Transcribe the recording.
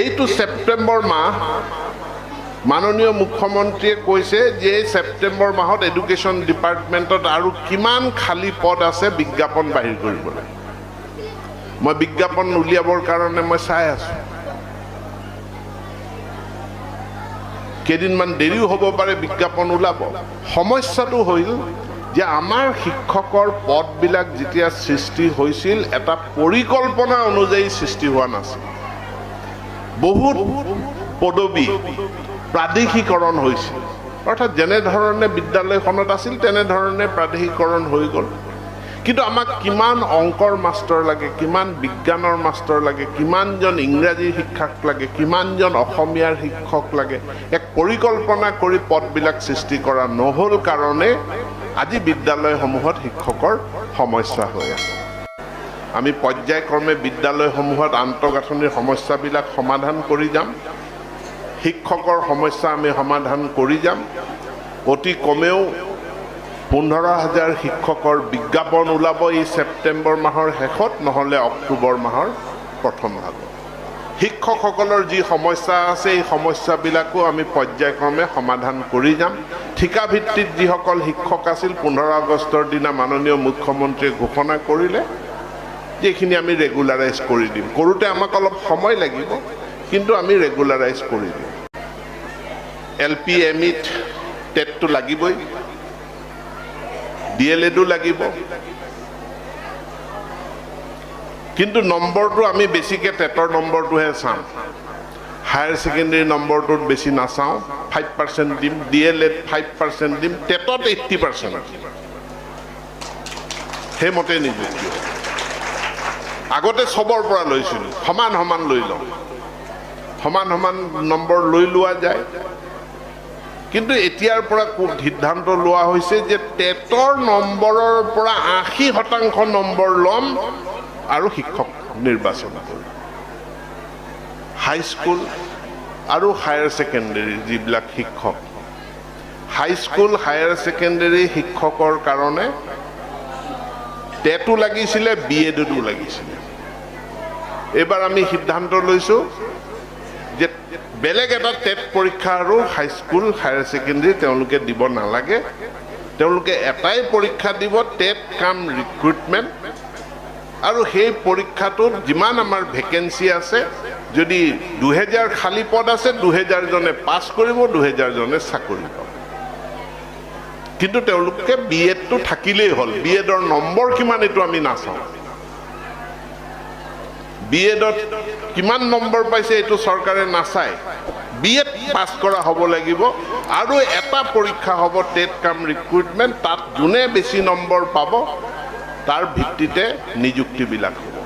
এইটো সেপ্টেম্বৰ মাহ মাননীয় মুখ্যমন্ত্ৰীয়ে কৈছে যে সেপ্টেম্বৰ মাহত এডুকেশ্যন ডিপাৰ্টমেণ্টত আৰু কিমান খালী পদ আছে বিজ্ঞাপন বাহিৰ কৰিবলৈ মই বিজ্ঞাপন উলিয়াবৰ কাৰণে মই চাই আছো কেইদিনমান দেৰিও হ'ব পাৰে বিজ্ঞাপন ওলাব সমস্যাটো হ'ল যে আমাৰ শিক্ষকৰ পদবিলাক যেতিয়া সৃষ্টি হৈছিল এটা পৰিকল্পনা অনুযায়ী সৃষ্টি হোৱা নাছিল বহুত পদবী প্ৰাদেশিকৰণ হৈছিল অৰ্থাৎ যেনে ধৰণে বিদ্যালয়খনত আছিল তেনে ধৰণে প্ৰাদেশিকৰণ হৈ গ'ল কিন্তু আমাক কিমান অংকৰ মাষ্টৰ লাগে কিমান বিজ্ঞানৰ মাষ্টৰ লাগে কিমানজন ইংৰাজী শিক্ষক লাগে কিমানজন অসমীয়াৰ শিক্ষক লাগে এক পৰিকল্পনা কৰি পদবিলাক সৃষ্টি কৰা নহ'ল কাৰণে আজি বিদ্যালয়সমূহত শিক্ষকৰ সমস্যা হৈ আছে আমি পৰ্যায়ক্ৰমে বিদ্যালয়সমূহত আন্তঃগাঁথনিৰ সমস্যাবিলাক সমাধান কৰি যাম শিক্ষকৰ সমস্যা আমি সমাধান কৰি যাম অতি কমেও 15,000 শিক্ষকৰ বিজ্ঞাপন ওলাব এই সেপ্টেম্বৰ মাহৰ শেষত নহলে অক্টোবৰ মাহৰ প্ৰথম ভাগত শিক্ষকসকলৰ যি সমস্যা আছে এই সমস্যাবিলাকো আমি পৰ্যায়ক্ৰমে সমাধান কৰি যাম ঠিকা ভিত্তিত যিসকল শিক্ষক আছিল 15 আগষ্টৰ দিনা মাননীয় মুখ্যমন্ত্ৰীয়ে ঘোষণা কৰিলে যেখিনি আমি ৰেগুলাৰাইজ কৰি দিম কৰোতে আমাক অলপ সময় লাগিব কিন্তু আমি ৰেগুলাৰাইজ কৰি দিম এলপি এমিট টেটটো লাগিবই D.EL.ED লাগিব কিন্তু নম্বৰটো আমি বেছিকে টেটৰ নম্বৰটোহে চাম হায়াৰ সেকেন্ডাৰী নম্বৰটোত বেছি নাচাওঁ 5% দিম D.EL.ED 5% দিম টেটত 80% সেইমতে নিযুক্তি আগতে সবৰ পৰা লৈছিলোঁ সমান সমান লৈ লওঁ সমান সমান নম্বৰ লৈ লোৱা যায় কিন্তু এতিয়াৰ পৰা সিদ্ধান্ত লোৱা হৈছে যে টেটৰ নম্বৰৰ পৰা 80% নম্বৰ ল'ম আৰু শিক্ষক নিৰ্বাচন কৰিম হাই স্কুল আৰু হায়াৰ সেকেন্ডাৰী যিবিলাক শিক্ষক হাই স্কুল হায়াৰ সেকেন্ডাৰী শিক্ষকৰ কাৰণে টেটো লাগিছিলে B.ED লাগিছিলে এবাৰ আমি সিদ্ধান্ত লৈছো যে বেলেগ এটা টেট পৰীক্ষা আৰু হাই স্কুল হায়াৰ সেকেন্ডাৰী তেওঁলোকে দিব নালাগে তেওঁলোকে এটাই পৰীক্ষা দিব টেট কাম ৰিক্ৰুটমেণ্ট আৰু সেই পৰীক্ষাটোত যিমান আমাৰ ভেকেন্সি আছে যদি 2000 খালী পদ আছে 2000 জনে পাছ কৰিব 2000 জনে চাকৰি পাব কিন্তু তেওঁলোকে B.ED থাকিলেই হ'ল B.EDৰ নম্বৰ কিমান এটো আমি নাচাওঁ B.EDত কিমান নম্বৰ পাইছে এটো চৰকাৰে নাচায় B.ED পাছ কৰা হ'ব লাগিব আৰু এটা পৰীক্ষা হ'ব টেট কাম ৰিক্ৰুটমেণ্ট তাত যোনে বেছি নম্বৰ পাব তাৰ ভিত্তিতে নিযুক্তিবিলাক হ'ব